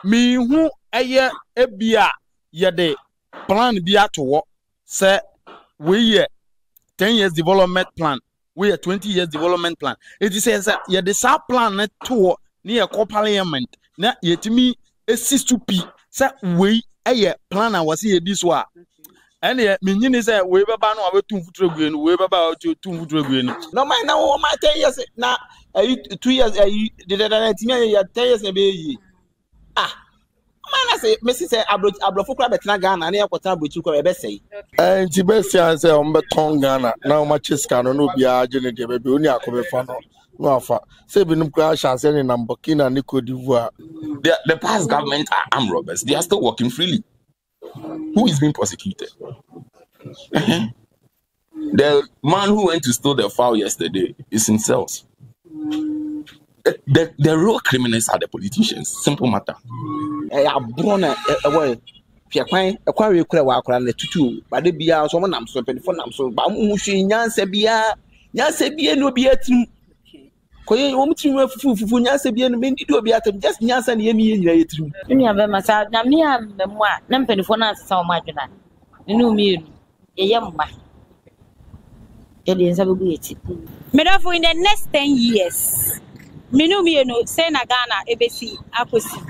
me who a ebia ye de plan be at work say we 10 years development plan we 20 years development plan it says ye the sa plan net to near parliament na yetimi A62P say we a plan was here this wa and ye meaning say we baba no abetum futuro guenu we baba to futuro guenu no man now my 10 years na 2 years did that 10 years be man I say Messi say ablofo kra betina Ghana na yakota abrochi kra be say nti be say on beton Ghana na o ma chiska no no bia agene de be oni akobefa no afa say binum kra chance ni na Burkina ni Cote d'Ivoire the past government are armed robbers. They are still working freely. Who is being prosecuted? The man who went to steal the fowl yesterday is in cells. The real criminals are the politicians. Simple matter. I born a boy. Piakwan, a quarry kura wa kura na tutu. But the bia so nam so pen for nam so. Ba mu hwe nyansa bia no bia tim. Koye wo mutrim fufu nyansa bia no mendi do bia tam just nyansa na yemi nyira yetrim. Nua be masa na me a memu a na mpenifo na asesa o madwena. Nenu mienu. Ye mma. Ye de nsa bebu yeti. Medafo in the next 10 years. Menu mienu say na Ghana ebesi akosi.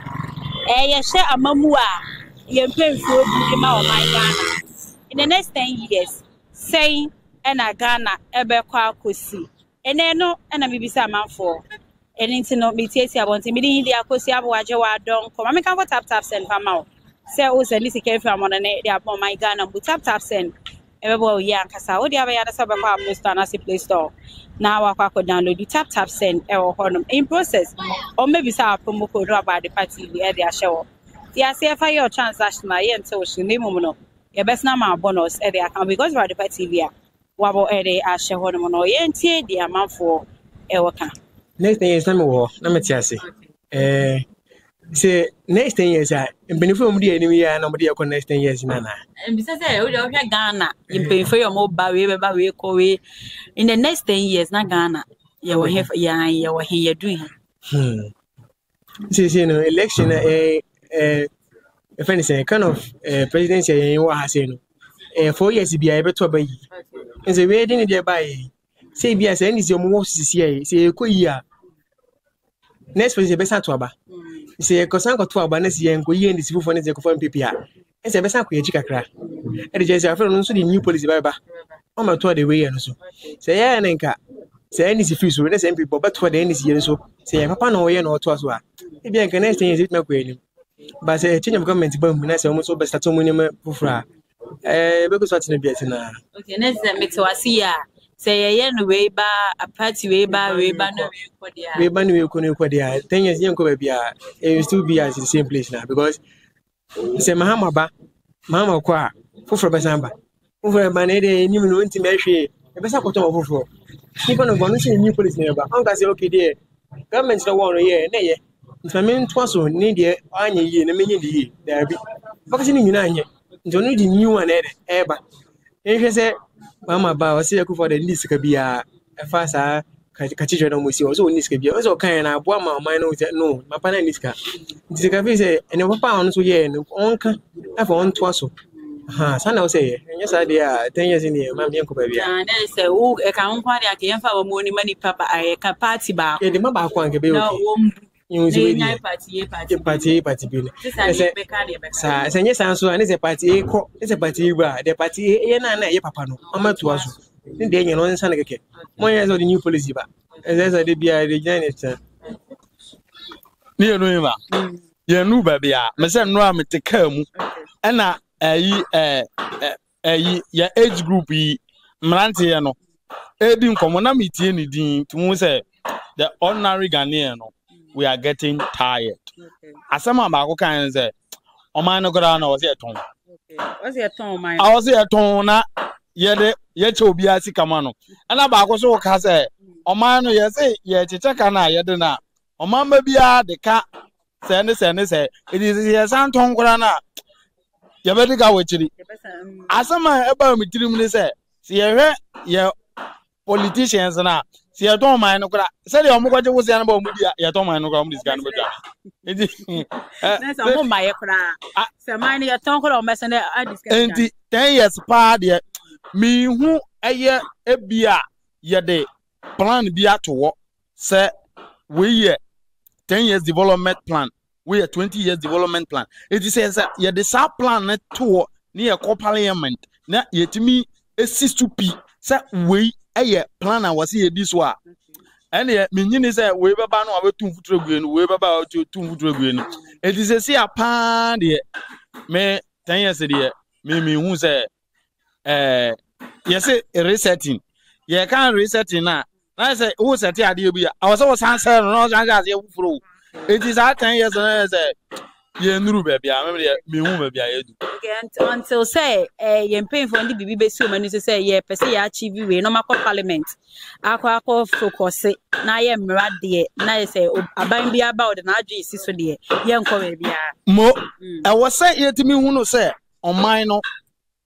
Ye hye amamu a ye mpemfo bi ma o man Ghana. In the next 10 years, say na Ghana ebekwa akosi. Ene no na bibisa amanfo. Ene nti no metiesi abonti mi din di akosi abowaje wa don ko ma kan tap send fama o. Say o send this kefi amona ne di abon my Ghana bu tap send. Ebebo ya nkasa o di abaya da sabekwa Apple Store na Play Store. Na wakwa ko download tap send e wo honom in process o mebisa promo code about the party e dey ahyewo. Ti ase fa your transaction ma ye nte o shine mum no. Ye besna ma bonus e dey account because about the party wabo e dey ahyewo no no ye ntie di amanfo e wo ka. Next 10 years na me wo na me ti ase. Say next 10 years benefit mu dey enemy ya na mu dey ko next 10 years na na. Mbisa say o dey o hwe Ghana ye benefit your mo ba we be ba we ko we in the next 10 years na Ghana ye wo he ye wo he ye do he. See no election if anything kind of presidency ye wo ha say no 4 years bia e beto ba yi. Nse we dey dey ba yi. Say bia say ndisi mo wo sisi ye say ko yi a next president be santo aba. Say kosan ko to aba na si ye nko yi ndisi fufo ne ze ko fam PPA. Nse be san ko ye chikakra. E dey say afro no so the new policy ba o ma to the way no so. Say ya na nka say ndisi free so na say people but to the ndisi ye so. Say papa no ye no to so a. E bia nka next year it ma ko enim. But say change of government ba mu na say o mo so be start mo ni ma fufura. Be ko so atina bia tina. Okay, next me to asi ya. Say ye no we ba a party we ba no we ko dia. We ba no we ko dia. 10 years yen ko ba bia e still be at the same place now because say mahama ko a fufura be samba. Fufura ba na dey enim no nti me hwe. E be sa ko to fufura. Nipa no bonu say new police na ba. On ka say okay there. Government no won no ye na ye. Nti me ntwa so ni de anye ye na menye de ye. There be. Because ni nyina anye. Nti onu di new one e ba. E hwe say mama ba o say for the list ka bia e fa sa ka chicho no mo si o so list ka bia o so kan na aboa ma man no mapa na list ka nti ka fi say ene papa on so ye no onka afa on to so sana o say enya sa dia 10 years ni ma mi enko ba bia na say o e ka onko dia ke yemfa ba mo ni mani papa e ka party ba e de ma ba ko an ke be o you party bi sa enya san so ani say party ko say party ba the party ye na ye papa no o ma to so ni de enya no nsa na keke mo ye so the new policy ba e say de bia de journalist ni enu ba ye nu ba bia me say no a me te ka mu na ya age group yi mrante ye no edi nkomo na me tie ni din tumu say the ordinary Ghanaian no we are getting tired. Asama ba ko kan say o man no gora na o say ton. Okay. O say ton man. I say ton na ye che obi asika ma no. Ana ba ko so ka say o man no ye say ye cheche ka na ye de na. O man ba bia de ka say ne say it is ye san ton gora na ye be de ka wechiri. Asama e ba mi tirim ni say ye hwe ye politicians na si ya to man no kra se de omo kwaje wo se ya no ba omo dia ya to man no kra omo disika no be dwa enti na so omo ma ye kra se man ya ton kra omo se na disika enti 10 years pa de mi hu eye ebia ye de plan bi atowo se we ye 10 years development plan we a 20 years development plan it says ye the sa plan net to near parliament na yetimi A62P say we a plan was here this wa and ye menyini say we baba no abetum futuro guenu we baba to tum futuro guenu it is say a pan de me 10 years de me hu say yes resetting ye can resetting na say who set ade bi I was answer no answer ye fufuro. It is at 10 years and say, you knew baby, I remember me whom baby I do. Until say, you paying for the baby so many to say, yeah, per se achieve we no matter parliament. I call focus it. Now I am ready. Now I say, I buy me about an address so dear. Young baby. Mo, I was saying to me who no say, on mine,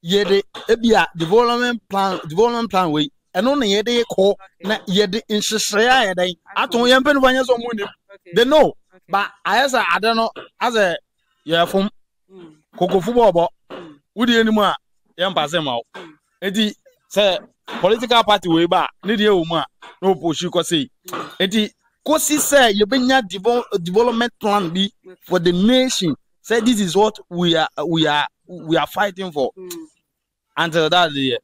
ye de ebia development plan way. And only ye de call, na ye de in Shaya. I told you, I'm going to money. They know. But I don't know as a yeah from Coco football would you anymore young pass them out. Eti say political party way back need you no push you say eti kosi say you been development plan be for the nation say this is what we are fighting for until that day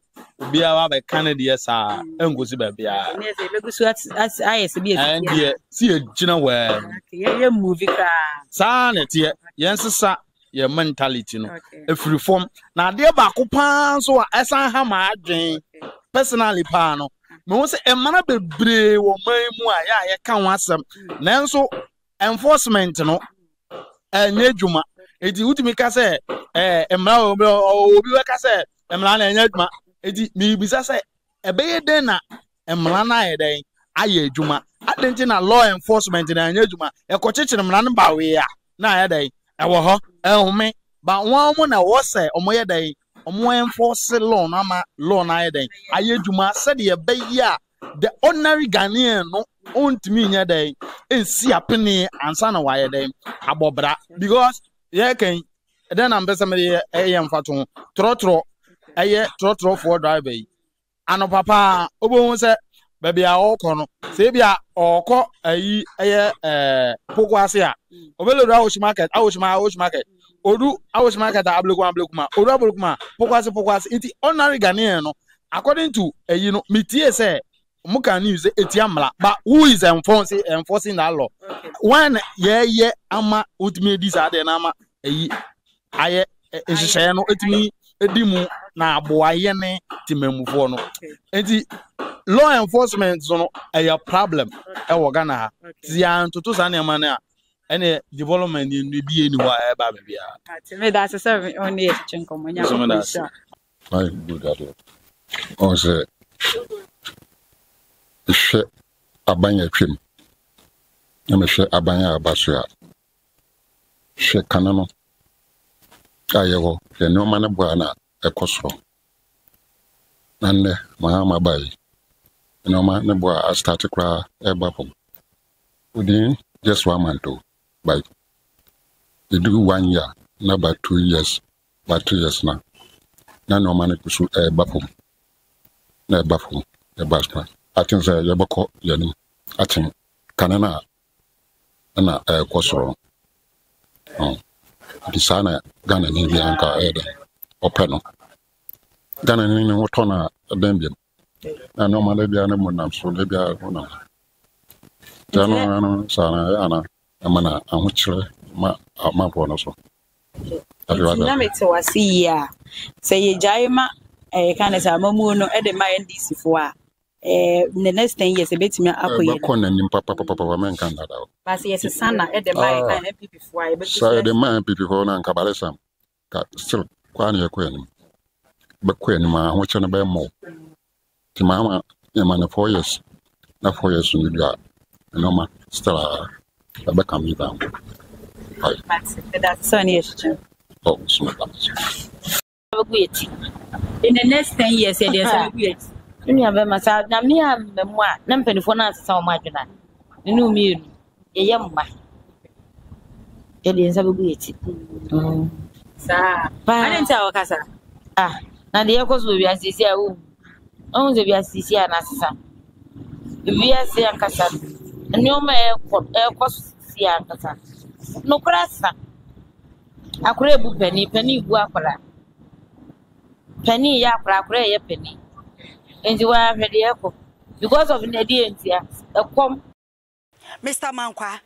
be our Canada sa engosi ba bia yes e begusu as IS be and yeah see a gina where yeah movie ka sa na tie yensesa your mentality no if reform na de ba ko pan so esan ha ma adwen personally pa no me won say e mana bebre wo man mu a ya ka ho asem nanso enforcement no enye dwuma edi utimi ka say emra obi we ka say emra na enye dwuma edi mi bisa say ebeye den na emra na ayeden aye dwuma adenti na law enforcement na enye dwuma ekochechire emra no ba we a na ayeden ewo ho ehome ba won mo na wo say omo yeden omo enforce law na ma law na ayeden aye dwuma said ye beyi a the ordinary Ghanaian no ontimi nya den ensi apene ansa na wa ayeden abobra because ye kan then am besa me eyem fato trotro eye trotro for driver yi ano papa obo se baby a okọ no se bia okọ ayi eye pokwase a obelo do awosh market odu awosh market ablekuma odu ablekuma pokwase iti ordinary Ghanaian no according to ayi no metie say mu can use etiamla but who is enforcing that law when ye ama ultimate this ade na ama ayi aye ehihye no etimi edimu na aboaye ne timamufo no enti law enforcement no a problem e wo Ghana ha ti ya ntoto sa na ma na ene development ni bi eni wa e ba bia me that is on the chenkomo nya ko I do that. On say she abanya twem na me she abanya abaso a she kanano ayewo ye no mane bua na ekoso nanne mahama bai no mane bua start kra ebapom within just 1 month by they do 1 year na by 2 years by 2 years na no mane kusu ebapom na ebapom ebaspa atin say yebako yani atin kanana na ekoso disana Ghana ni bi anka ede openo Ghana ni woto na dembiem na no male bia na monam so le bia wona jano ano sana ana amana ahuchire ma bono so na me te wasi ya say ye jaima kan say amamu no ede ma NDC fo a the next 10 years ebetimi akoye ba konna nim papa men kan da ba say yes sana ede ma kan MPP fo a ebetimi so ede ma MPP fo na nka balesam ka still kwani yakweni ba kweni ma hoche na ba mo ti mama e ma na 4 years na 4 years ni dia no ma still ba kam ida but that's so near you oh so in the next 10 years there's a Nua be masa na me a memu a na mpanifo na asesa o ma adwena. Nenu mi enu. Ye yemma. E de nsa bebu yeti. Sa. Ade nta o kasa. Na de yakoso bi asisi a wo. On ze bi asisi a na asesa. Bi asisi an kasa. Nneoma ekosi an kasa. No krasa. Akure ebu penny bu akwara. Penny ya akwara ye penny. Enji wa hwede yakọ because of the day entia ekom Mr. Mankwa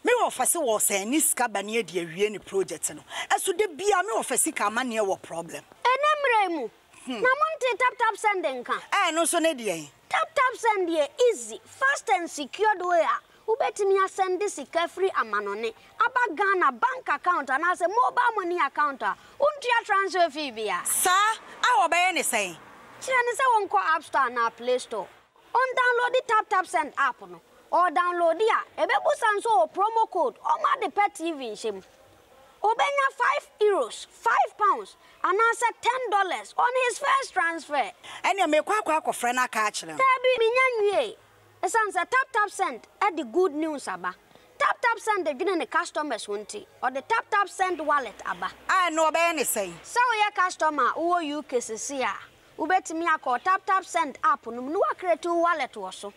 me ofase wo say ni sika bane ade awie ni project no eso de bia me ofase ka mane wo problem enemremu na monte tap sending kan no so ne de tap send here easy fast and secured way ubetimi send sika free amanone aba Ghana bank account and as a mobile money account untia transfer fee bia sa awo be ne say Chirani say won't call App Store na Play Store. On download the tap send app no. Or download ya. Ebebu sanso promo code. Oma the pet TV shim. Obenya €5, £5, and answer $10 on his first transfer. And you make kwa friend a catch them. Tabi minyanwe. Esansa tap send at the good news aba. Tap send the the customers won't or the tap send wallet aba. I know be anything. So your customer who you KCC ubetimi akọ tap send app no no create wallet wo so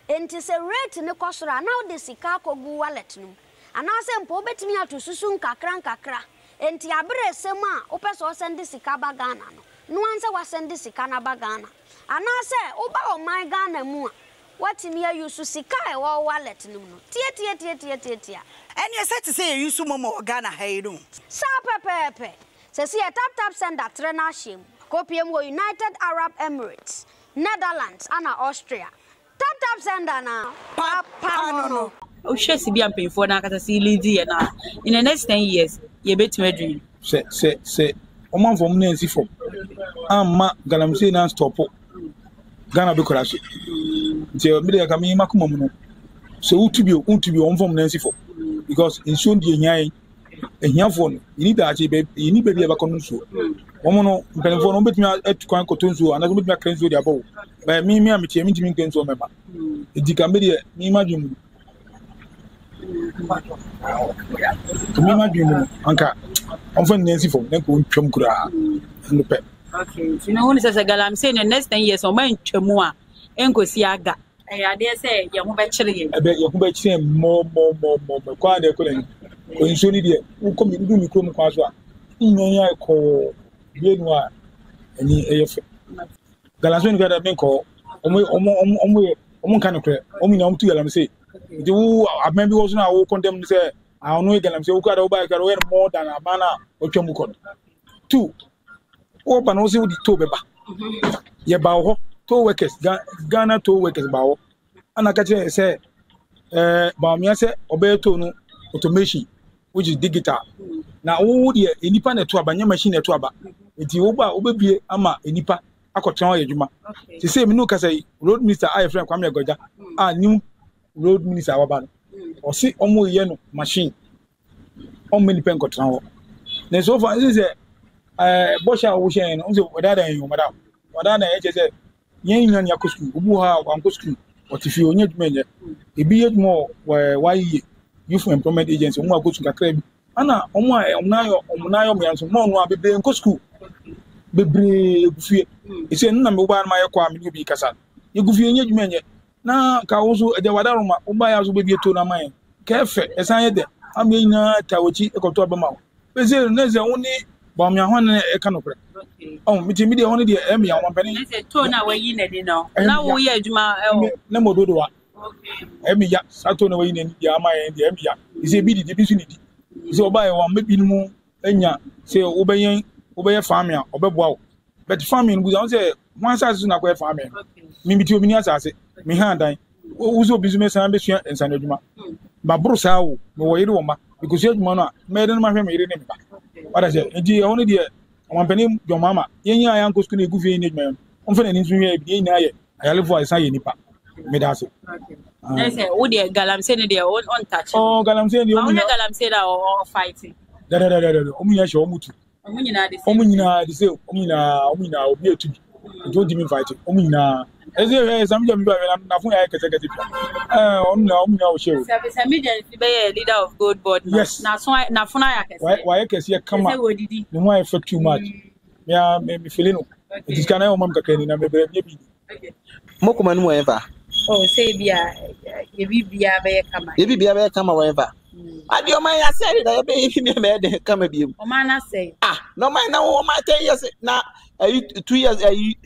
enti se rate ne kosora now the sika kogu wallet no anase mpo ubetimi atu susu nkakra enti abere sem a opeso send sika ba Ghana no anse wa send sika na ba Ghana anase uba o my Ghana mu a watimi use sika e wo wallet no tie and you said to say you use momo Ghana hayru sa pepe se see tap send that trainer shim Copium United Arab Emirates, Netherlands, and Austria. Tap sender now. Papa no. Oh, she si be am pay for na kata si lady na. In the next 10 years, you bet me dream. Say. Oman from Nancy for. Ma galamse na stop. Ghana be crash. Je me dey kami makuma mu no. So untubi on from Nancy for. Because in show the nyai ehiafo no. You need that you need baby aba kono so. Omono mpenfo no betumi atukwan kotonzo anazo betumi akrenzo dia bawo ba mi ameti emi nkenzo meba edikambe de mi madwum anka onfa nensi fo ne ko ntwam kura no pe okay you know when say galam say the next 10 years o man ntwamu a enkosi aga ade say ye ho be kire ye ho be kire mo kwa de ko den ko nso ni de ko mi du mi krom kwa so a nyanya ko Bienwa any AF Galaswen got a menko, can clear. Omina to Galam say, do I maybe was now condemn say, I don't know Galam say, who got over more than a manner or Chomukon. 2 Open also with the Tobeba. Yabao, two workers, Ghana 2 workers bow. And I catch say, Bamia say, Obeto automation, which is digital. Now, oh, dear, independent to a machine at Twaba. Eti oba obebie ama enipa akotran ayedwuma se say me no ka say road minister I friend Kwame Goja new road minister awaba no o si omo ye no machine on many pen kotran ho na so far say bosha wo hye no so wadada en yo madam wadada e say yen nyan yakosku obu ha wankosku otifi onye dwuma nye ebi yedmo why youth employment agency omo akosku kakra bi ana omo omunayo mianso mo no abebre nkosku bebre gufie ese nna me uba na maye kwa me bi kasa ye gufie nye dwuma nye na ka wozo de wadaroma uba ya zo bebi to na man kefe esan ye de am ye nyina tawochi ekoto abama beze neze woni ba me ahon na e kanokre mi de woni de e me awon pani neze to na wayi na de no na wo ye adwuma na mododo wa e me ya sato na wayi na di ama ye de e me ya ise bi di bi su ni di ise oba ye wa mebi mu enya se obeye famia obeboa wo but famia no buza say one size na kwa famia mi biti obi ni asase mi handan uzo bizume san be sua ensan adwuma ba bro sa wo wo yiri wo ma because adwuma no a me de no ma hwe me yiri ne ba wada say enti e hono de omampani jo mama yenya ya nko school egu fie ni adwuma on fe na ni nso hwe bi nyina ye ayalefo asan ye nipa me da so na say wo de galamse ne de on touch galamse de o galamse da o fighting omunya she omutu omunyina de say omunyina obi etu Don't even fight it. Omina. As if some of them are nothing I can take it. No, show. Service emergency be a leader of gold board. Yes. Now so na funa ya kese. Why I can see a come up. No more effort too much. Yeah, maybe feeling. It is can I mom kakeni na maybe. Mokuman whatever. Oh, say bia ye bia be kama. Ye bia be kama whatever. And your mind said it, I be him made come a beam. O man say. No mind now my 10 years now 2 years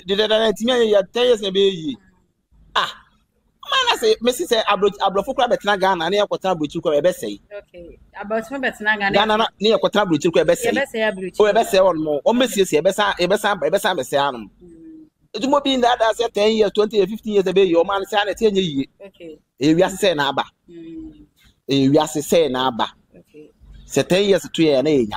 did that 10 years be. Man, I say, Mrs. Say, Abrofu Club at Nagana, near Quatabri to Quebec. Okay, about some better Nagana near Quatabri to Quebec. Yes, on more. Oh, Mrs. Ebessa. It will be in that as 10 years, 20 or 15 years ago, your man said 10 years. Okay, we are saying Abba. We are saying Abba. Okay, 10 years to a name.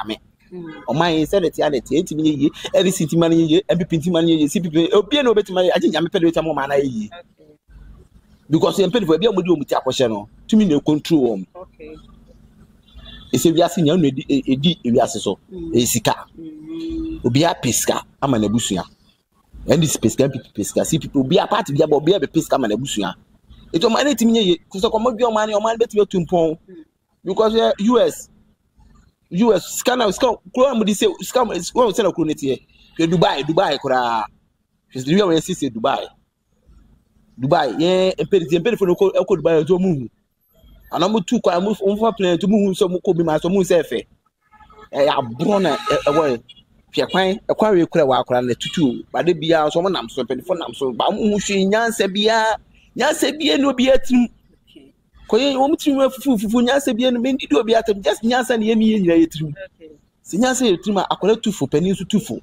On my insanity, 80 million, every city money, every pinty money, see people, no better money. I think I'm a pedometer more money. Because you pay for be able to do with question to me no control. Okay. It's a we are seeing we are so a sika. Obi a pesca ama na busuya. And this pesca see people be a part be about be a pesca ama na busuya. It o man etimi ye so come be o man betimi tumpon. Because US scanner kro am dey say scam is one say na kro netie. Dubai kura. Just the way we see Dubai, yeah, and for no could buy to move. And I'm too quiet, move on plan to move some could be my so safe. I brona away. Piaquine, a quarry could walk around the 2, but they be out someone I'm so for them so Bamushi, Yansabia, Yansabia no be at him. Koye, woman, Yansabia, and many do be at him, just Yansan Yemi in the true. Sinyansa, Tuma, I collect 2 for pennies to 2 for.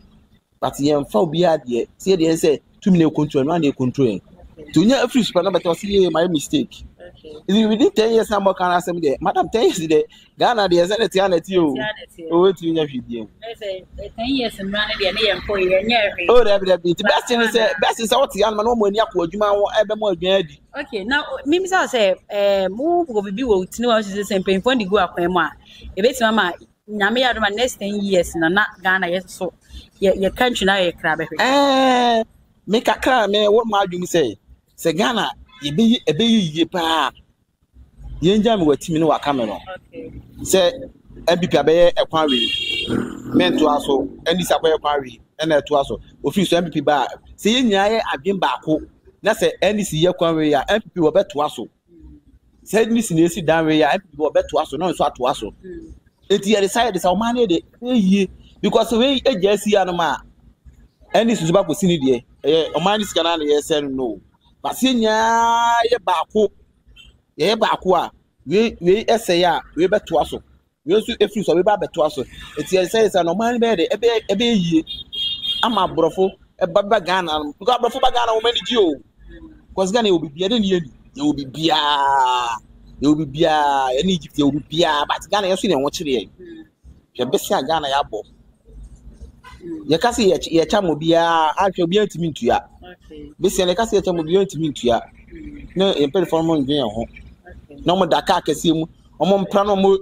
But the young foul be at ye, say they say 2 million control, 1 year control. To near a free super number to see my mistake. Within 10 years, I'm can ask them there. Madam 10 years today, Ghana, the Zanity, you. Oh, to your video. 10 years and money, and employee. Oh, the best is out the young man when you are Juma ever more good. Okay, now, Mims, I say, move will be able to know the same pain for the go up. A bit, Mamma, Namia, my next 10 years, and not Ghana, yes, so your country now a crab. Make a car, man, what might you say? Say Ghana, you be a baby pa. You enjoy me with Timino Cameron. Say, MPP Abbey a quarry. Men to us, and this Abbey quarry, and to us, official MPP bar. Saying Yaya, I've been back home. That's a NDC quarry, MPP were bet to us. Said Miss Nancy Danway, MPP were bet to us, no, so to us. It's the decided it's our money, because the way a Jesse Anoma, and this is about to see the Omani Scanner, yes, and no. But senior, ye bakua, we essay, we bet to us. We also a few so we bet to us. It's says an Oman bed, a baby. I'm a brofo, a baba Ghana, got before Bagana, many Jew. Because Ghana will be beer than you will be beer. You will be beer, in Egypt, you will be beer, but Ghana, you've seen what you your best Ghana, yabo. Your cassie, your chum will be I shall be able to meet you. Bessie and the cassie will be able to meet you. No, in performance, no more Dakar can see him. Among Prano,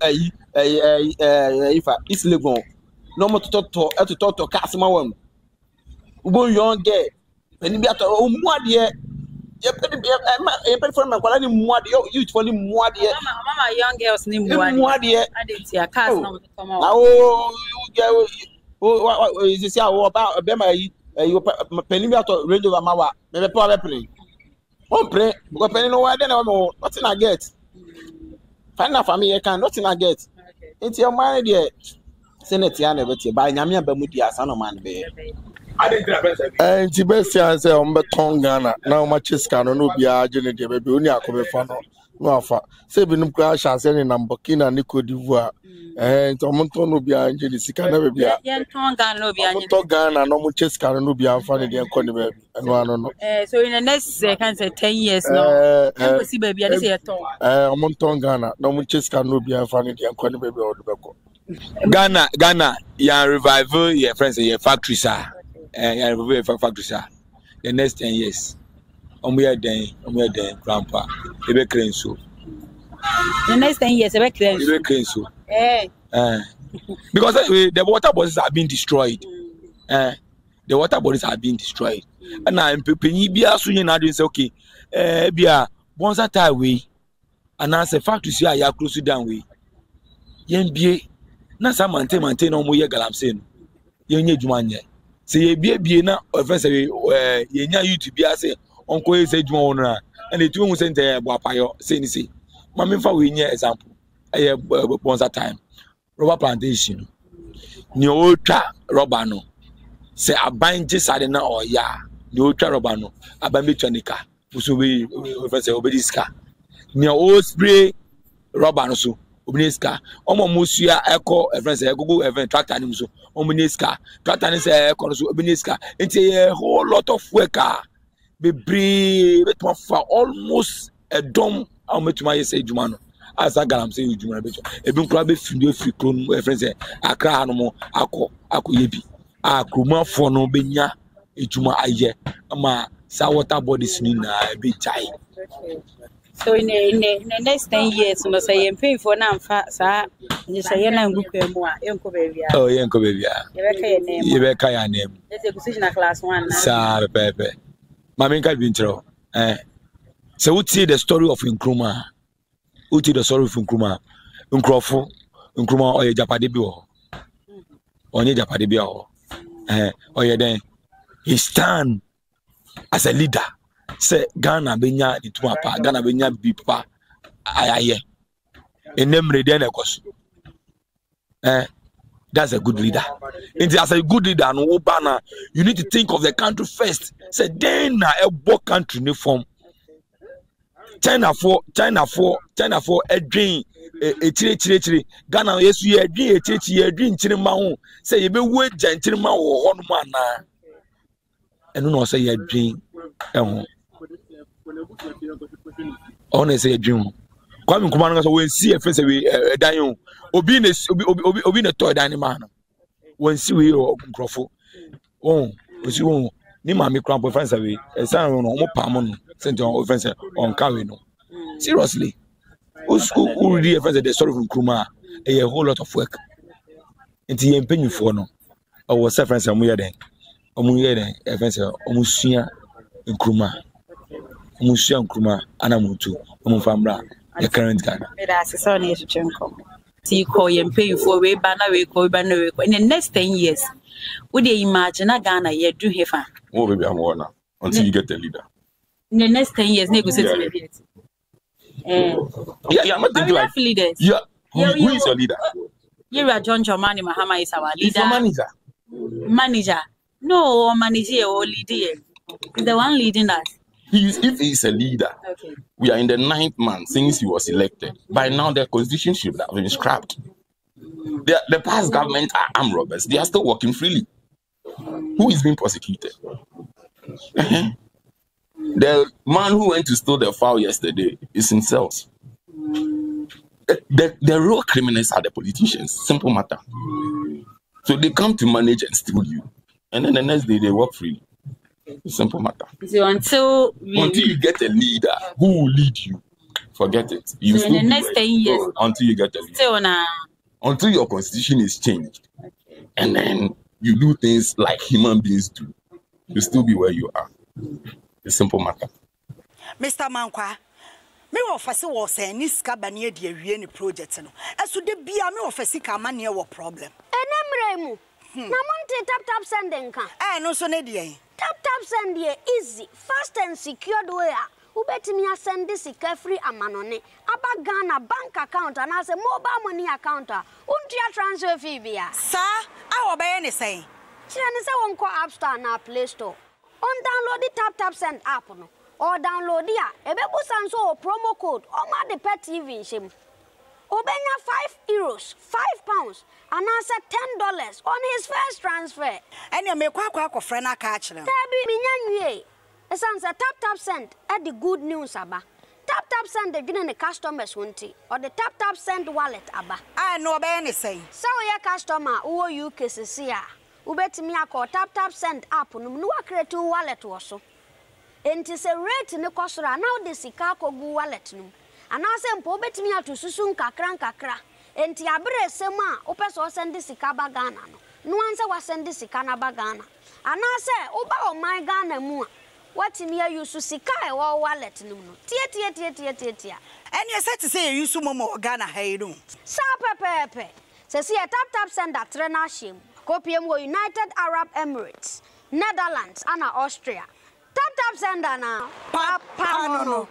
if it's legal. No more to talk to Cassima one. Ubo young gay. And you got a dear. You perform quality more, you for him more dear. Mamma, young girls name more dear. I didn't see a car. Oh, is this about a bema? You penny out of range of a mawa, maybe power play. Oh, pray, but penny no, I don't know. Nothing I get. Find out for me, I can nothing I get. It's your mind, dear. Senate Yana, but you buy Namia Bermudia, son of man, baby. And the best answer on Beton Ghana. Now, my Chiscano no be a generator, baby, only a come fano. No, for saving crash as any number, Kina Nico d'Ivoire. And Tomonton no be a Jessica never be a Ghana, no more Chiscano no be a funny and Connie. And one. So in the next 10 years, no, see baby, I say at all. Monton Ghana, no more Chiscano no be a funny and Connie baby or the Beco. Ghana, ya revival, your friends, your factory, sir. And I factory, sir. The next 10 years. We are there, grandpa. You be clean so. The next 10 years, you be clean so. Because the water bodies have been destroyed. the water bodies are being destroyed. And I'm penny be as soon as say okay, bia once a time way, and as a fact to see I close down way. Yen be na sa maintain no mo ye galamse no. Yen nye dwuma nye. Se ye bie na offense ye nya YouTube bia say onko ye say dwuma won na. And the two who sent a boapayo say ni say. Mami fa we nye example. Once a time. Rubber plantation. Ni ultra rubber no. Say aban jisade na oya. Ni ultra rubber no. Aban be twanika. Buso be offense obediska. Ni o spray rubber no so. Obiniska. Omo musua eko offense gogo event tractor ni so. Ominiska. Tractor ni say eko so obiniska. Enti a whole lot of worker. Be brave for almost a dome. I'll make my say Jumano. As I got, I'm saying Jumano. A been crabby free clone, my friends. I cry no more. Ako yebi. I cruma for no benya. A Juma aye. Ma sawata bodies nina be chai. So in the next 10 years, you must say and pay for now fat, sir. You say you're good more. Uncle baby. Oh, Uncle baby. You better your name. That's a position of class 1. Sir, Pepe. Maminka Vintro, so we see the story of Nkrumah. We see the story of Nkrumah. Nkrumah oye Japadibio. Onye Japadibio. Oye then he stand as a leader. Say Ghana benya ituma Ghana benya bipa ayaye. Enemre den ekos. That's a good leader. And as a good leader, no banner, you need to think of the country first. Say then a book country new form. China for a dream a chiri. Ghana yes we a dream a chiri say you be wait gentleman or one man. And no say a dream. Honestly a dream. Kwame Nkrumah so we see a face we dying. Obi ne toy dani man. When see we Nkrofo. Oh, we see one ni mami krampo friends we. E san no mo pam no. Sent on offense on carry no. Seriously. Who really offense the story of Nkrumah a whole lot of work. Nti ye mpenyu fo no. Our friends am here then. Omu here then offense omu sua Nkrumah. Omu sua Nkrumah anamutu. Omu famra the current Ghana. That's so near to Chenko. See, call you pay for way banner, we call banner. In the next 10 years, would you imagine a Ghana yet do here? Oh, baby, I'm one now until you get the leader. In the next 10 years, negotiate. Yeah, I'm not thinking like leaders. Yeah, who is your leader? You are John Dramani Mahama is our leader. Manager. Manager. No, manager or leader. The one leading us. If he's a leader, okay. We are in the 9th month since he was elected. By now, the constitution should have been scrapped. The past government are armed robbers. They are still working freely. Who is being prosecuted? The man who went to steal the fowl yesterday is in cells. The real criminals are the politicians. Simple matter. So they come to manage and steal you. And then the next day, they work freely. Simple matter. So until you get a leader who will lead you, forget it. You so in the next 10 years, until you get a leader. Still until your constitution is changed, and then you do things like human beings do, you'll still be where you are. It's a simple matter. Mr. Mankwa, me offer was a niska bania de wie project no. Esu de bia me offer sika mane wo problem. Enemremu. Na monte tap sending kan. No so ne de. Tap send here easy, fast and secured way. Ubetimi send this free amanone. Aba Ghana bank account and as a mobile money account. Untia transfer fee bia. Sir, I obey any say. Chine say won call App Store na Play Store. On download the tap send app no. Or download dia. Ebebu sanso promo code. Oma the pet TV shim. Obenya €5, £5, and answer $10 on his first transfer. And you make quack friend a catch them. Tabi minyan it's answer tap send at the good news aba. Tap send the giving the customers wanty or the tap send wallet aba. I know about any say. So your customer who you cases here. Ubet me a call tap send app no create wallet also. And it's a rate in the cost now the Sikako wallet no. And I say, Pobet me to Susun Kakran Kakra. And Tiabre Sema, Opes or send the Sikaba Ghana. no answer was send this Ghana bagana. And I say, oh, my Ghana mua. What in here you to see Kai or wallet no. Tia. And you said to say you use Momo Ghana Haydu. Pepe. Says here tap send that Renashim. Copium were United Arab Emirates, Netherlands, and Austria. Tap send now. Papa no.